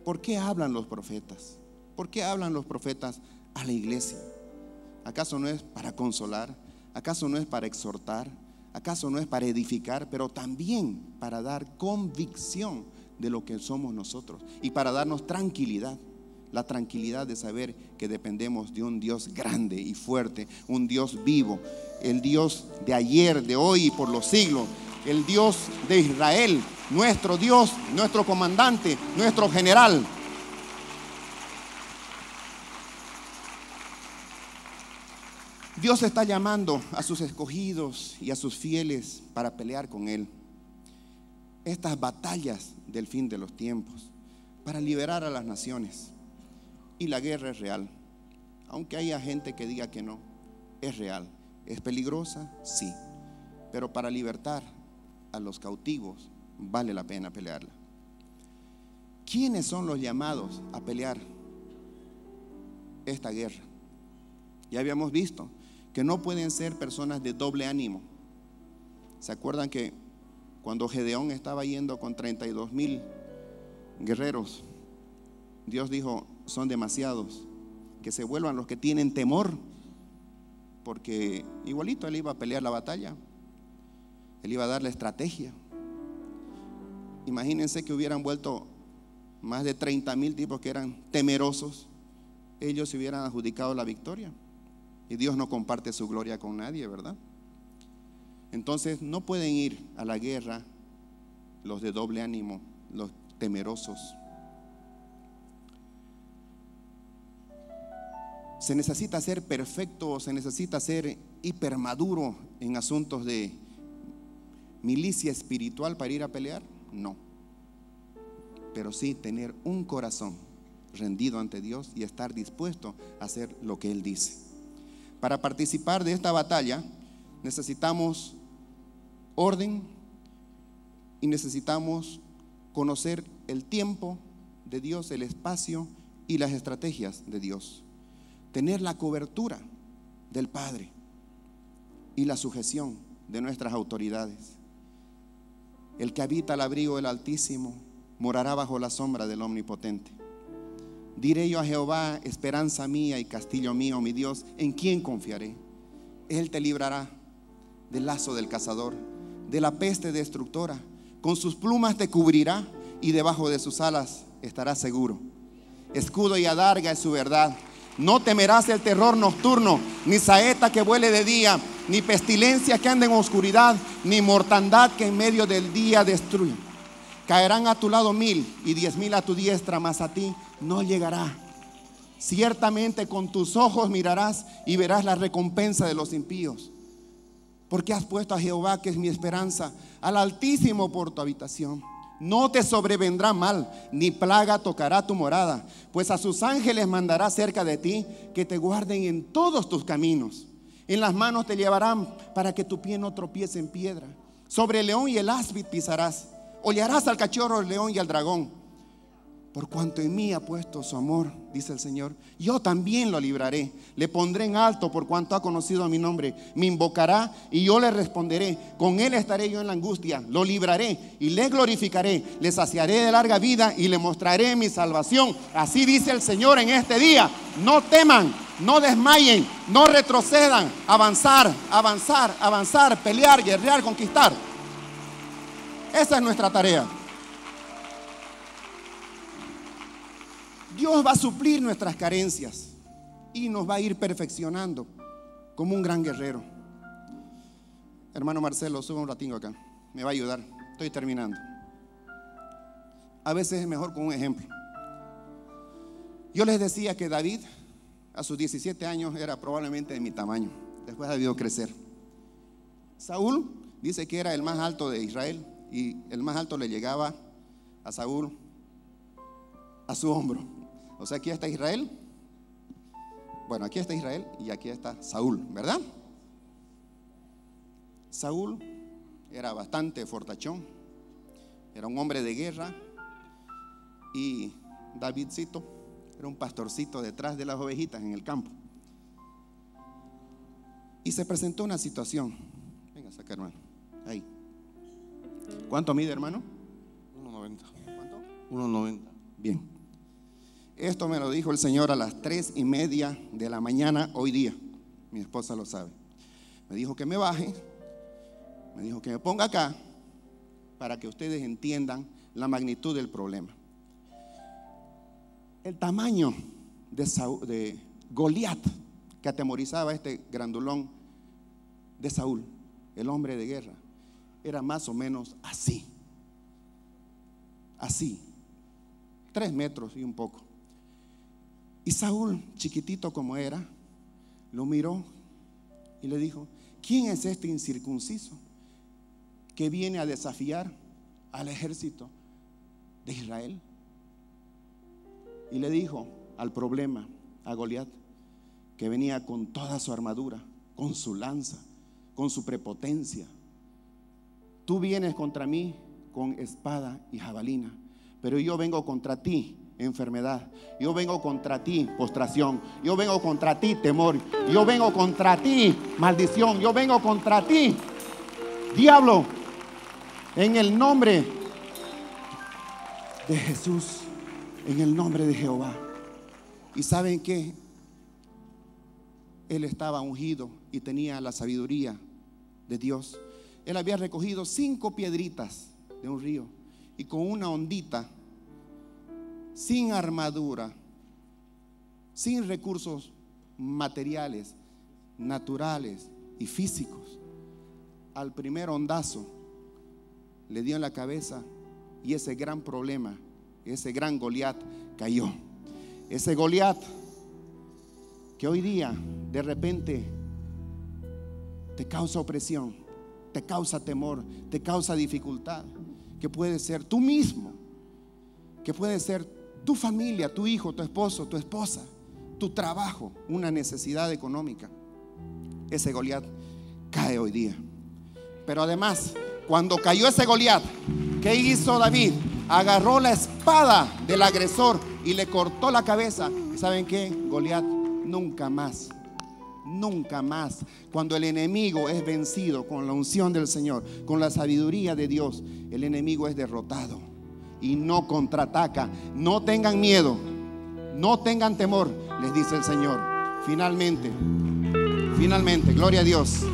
¿Por qué hablan los profetas? ¿Por qué hablan los profetas a la iglesia? ¿Acaso no es para consolar? ¿Acaso no es para exhortar? ¿Acaso no es para edificar? Pero también para dar convicción de lo que somos nosotros y para darnos tranquilidad. La tranquilidad de saber que dependemos de un Dios grande y fuerte, un Dios vivo, el Dios de ayer, de hoy y por los siglos, el Dios de Israel, nuestro Dios, nuestro comandante, nuestro general. Dios está llamando a sus escogidos y a sus fieles para pelear con Él estas batallas del fin de los tiempos, para liberar a las naciones. Y la guerra es real, aunque haya gente que diga que no, es real. ¿Es peligrosa? Sí, pero para libertar a los cautivos vale la pena pelearla. ¿Quiénes son los llamados a pelear esta guerra? Ya habíamos visto que no pueden ser personas de doble ánimo. ¿Se acuerdan que cuando Gedeón estaba yendo con 32,000 guerreros, Dios dijo: son demasiados, que se vuelvan los que tienen temor? Porque igualito él iba a pelear la batalla, él iba a dar la estrategia. Imagínense que hubieran vuelto más de 30,000 tipos que eran temerosos, ellos se hubieran adjudicado la victoria. Y Dios no comparte su gloria con nadie, ¿verdad? Entonces no pueden ir a la guerra los de doble ánimo, los temerosos. Se necesita ser perfecto, se necesita ser hipermaduro en asuntos de milicia espiritual para ir a pelear. No, pero sí tener un corazón rendido ante Dios y estar dispuesto a hacer lo que Él dice. Para participar de esta batalla necesitamos orden y necesitamos conocer el tiempo de Dios, el espacio y las estrategias de Dios. Tener la cobertura del Padre y la sujeción de nuestras autoridades. El que habita al abrigo del Altísimo morará bajo la sombra del Omnipotente. Diré yo a Jehová: esperanza mía y castillo mío, mi Dios, ¿en quién confiaré? Él te librará del lazo del cazador, de la peste destructora. Con sus plumas te cubrirá y debajo de sus alas estarás seguro. Escudo y adarga es su verdad. No temerás el terror nocturno, ni saeta que vuele de día, ni pestilencia que ande en oscuridad, ni mortandad que en medio del día destruye. Caerán a tu lado 1,000 y 10,000 a tu diestra, mas a ti no llegará. Ciertamente con tus ojos mirarás y verás la recompensa de los impíos. Porque has puesto a Jehová, que es mi esperanza, al Altísimo por tu habitación. No te sobrevendrá mal, ni plaga tocará tu morada, pues a sus ángeles mandará cerca de ti, que te guarden en todos tus caminos. En las manos te llevarán para que tu pie no tropiece en piedra. Sobre el león y el áspid pisarás. Hollarás al cachorro, al león y al dragón. Por cuanto en mí ha puesto su amor, dice el Señor, yo también lo libraré. Le pondré en alto por cuanto ha conocido mi nombre. Me invocará y yo le responderé. Con él estaré yo en la angustia. Lo libraré y le glorificaré. Le saciaré de larga vida y le mostraré mi salvación. Así dice el Señor en este día. No teman, no desmayen, no retrocedan. Avanzar, avanzar, avanzar, pelear, guerrear, conquistar. Esa es nuestra tarea. Dios va a suplir nuestras carencias y nos va a ir perfeccionando como un gran guerrero. Hermano Marcelo, sube un ratingo acá, me va a ayudar, estoy terminando. A veces es mejor con un ejemplo. Yo les decía que David a sus 17 años era probablemente de mi tamaño, después ha debido crecer. Saúl dice que era el más alto de Israel y el más alto le llegaba a Saúl a su hombro. O sea, aquí está Israel. Bueno, aquí está Israel y aquí está Saúl, ¿verdad? Saúl era bastante fortachón, era un hombre de guerra, y Davidcito era un pastorcito detrás de las ovejitas en el campo. Y se presentó una situación. Venga, saca, hermano. Ahí. ¿Cuánto mide, hermano? 1.90. ¿Cuánto? 1.90. Bien. Esto me lo dijo el Señor a las 3:30 de la mañana hoy día. Mi esposa lo sabe. Me dijo que me baje. Me dijo que me ponga acá para que ustedes entiendan la magnitud del problema. El tamaño de Goliat, que atemorizaba a este grandulón de Saúl, el hombre de guerra, era más o menos así. Así. 3 metros y un poco. Y Saúl, chiquitito como era, lo miró y le dijo: ¿quién es este incircunciso que viene a desafiar al ejército de Israel? Y le dijo al problema, a Goliat, que venía con toda su armadura, con su lanza, con su prepotencia. Tú vienes contra mí con espada y jabalina, pero yo vengo contra ti enfermedad, yo vengo contra ti postración, yo vengo contra ti temor, yo vengo contra ti maldición, yo vengo contra ti diablo, en el nombre de Jesús, en el nombre de Jehová. ¿Y saben qué? Él estaba ungido y tenía la sabiduría de Dios. Él había recogido 5 piedritas de un río y con una ondita, sin armadura, sin recursos materiales, naturales y físicos, al primer ondazo le dio en la cabeza y ese gran problema, ese gran Goliat cayó. Ese Goliat que hoy día de repente te causa opresión, te causa temor, te causa dificultad, que puede ser tú mismo, que puede ser tu familia, tu hijo, tu esposo, tu esposa, tu trabajo, una necesidad económica. Ese Goliat cae hoy día. Pero además, cuando cayó ese Goliat, ¿qué hizo David? Agarró la espada del agresor y le cortó la cabeza. ¿Y saben qué? Goliat nunca más, nunca más, cuando el enemigo es vencido con la unción del Señor, con la sabiduría de Dios, el enemigo es derrotado y no contraataca. No tengan miedo, no tengan temor, les dice el Señor. Finalmente, gloria a Dios.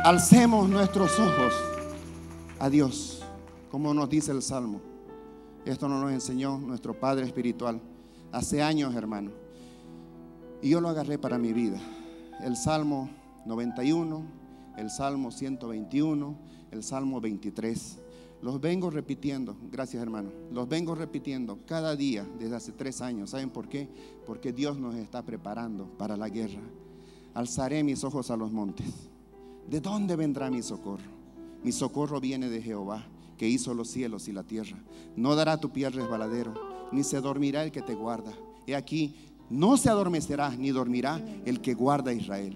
Alcemos nuestros ojos a Dios, como nos dice el Salmo. Esto nos enseñó nuestro Padre espiritual hace años, hermano, y yo lo agarré para mi vida. El Salmo 91, el Salmo 121, el Salmo 23. Los vengo repitiendo, gracias, hermano. Los vengo repitiendo cada día desde hace 3 años. ¿Saben por qué? Porque Dios nos está preparando para la guerra. Alzaré mis ojos a los montes. ¿De dónde vendrá mi socorro? Mi socorro viene de Jehová, que hizo los cielos y la tierra. No dará tu pie resbaladero, ni se dormirá el que te guarda. He aquí, no se adormecerá ni dormirá el que guarda a Israel.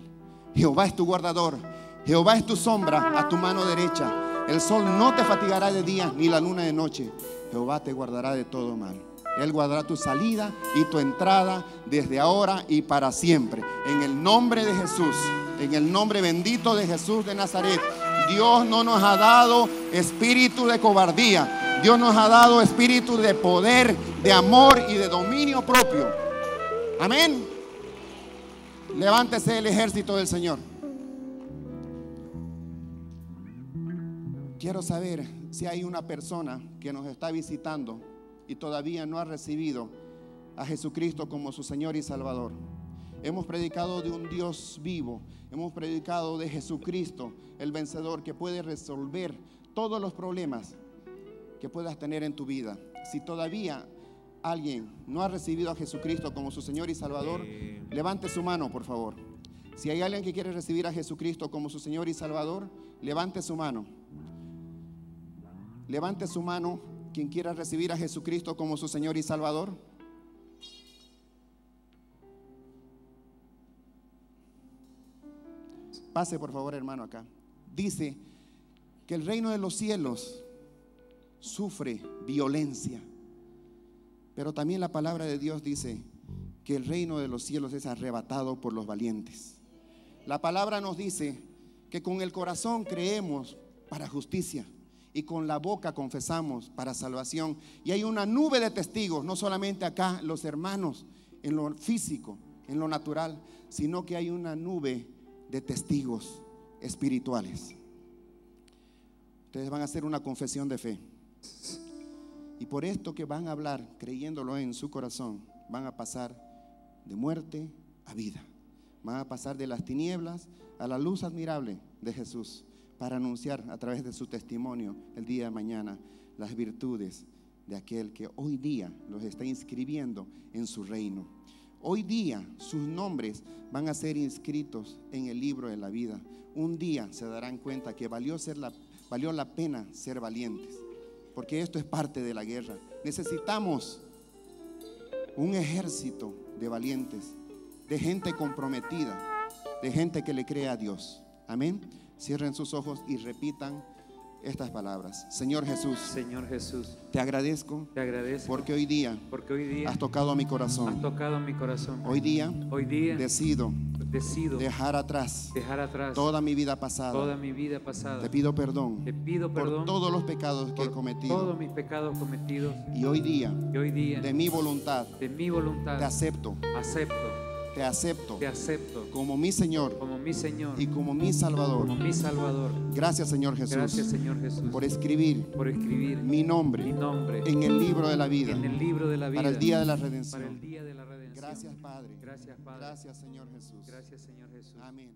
Jehová es tu guardador, Jehová es tu sombra a tu mano derecha. El sol no te fatigará de día, ni la luna de noche. Jehová te guardará de todo mal. Él guardará tu salida y tu entrada desde ahora y para siempre. En el nombre de Jesús, en el nombre bendito de Jesús de Nazaret. Dios no nos ha dado espíritu de cobardía. Dios nos ha dado espíritu de poder, de amor y de dominio propio. Amén. Levántese el ejército del Señor. Quiero saber si hay una persona que nos está visitando y todavía no ha recibido a Jesucristo como su Señor y Salvador. Hemos predicado de un Dios vivo. Hemos predicado de Jesucristo, el vencedor, que puede resolver todos los problemas que puedas tener en tu vida. Si todavía alguien no ha recibido a Jesucristo como su Señor y Salvador, levante su mano, por favor. Si hay alguien que quiere recibir a Jesucristo como su Señor y Salvador, levante su mano. Levante su mano quien quiera recibir a Jesucristo como su Señor y Salvador. Pase por favor, hermano, acá. Dice que el reino de los cielos sufre violencia. Pero también la palabra de Dios dice que el reino de los cielos es arrebatado por los valientes. La palabra nos dice que con el corazón creemos para justicia y con la boca confesamos para salvación. Y hay una nube de testigos, no solamente acá los hermanos en lo físico, en lo natural, sino que hay una nube de testigos espirituales. Ustedes van a hacer una confesión de fe. Y por esto que van a hablar, creyéndolo en su corazón, van a pasar de muerte a vida. Van a pasar de las tinieblas a la luz admirable de Jesús, para anunciar a través de su testimonio el día de mañana las virtudes de aquel que hoy día los está inscribiendo en su reino. Hoy día sus nombres van a ser inscritos en el libro de la vida. Un día se darán cuenta que valió la pena ser valientes, porque esto es parte de la guerra. Necesitamos un ejército de valientes, de gente comprometida, de gente que le cree a Dios. Amén. Cierren sus ojos y repitan estas palabras. Señor Jesús, te agradezco porque hoy día has tocado mi corazón. Hoy día decido dejar atrás toda mi vida pasada. Te pido perdón por todos los pecados que he cometido. Y hoy día, de mi voluntad, te acepto. Te acepto como mi Señor y como mi Salvador. Gracias, Señor Jesús, por escribir mi nombre en el libro de la vida para el día de la redención. Gracias, Padre. Gracias, Señor Jesús. Amén.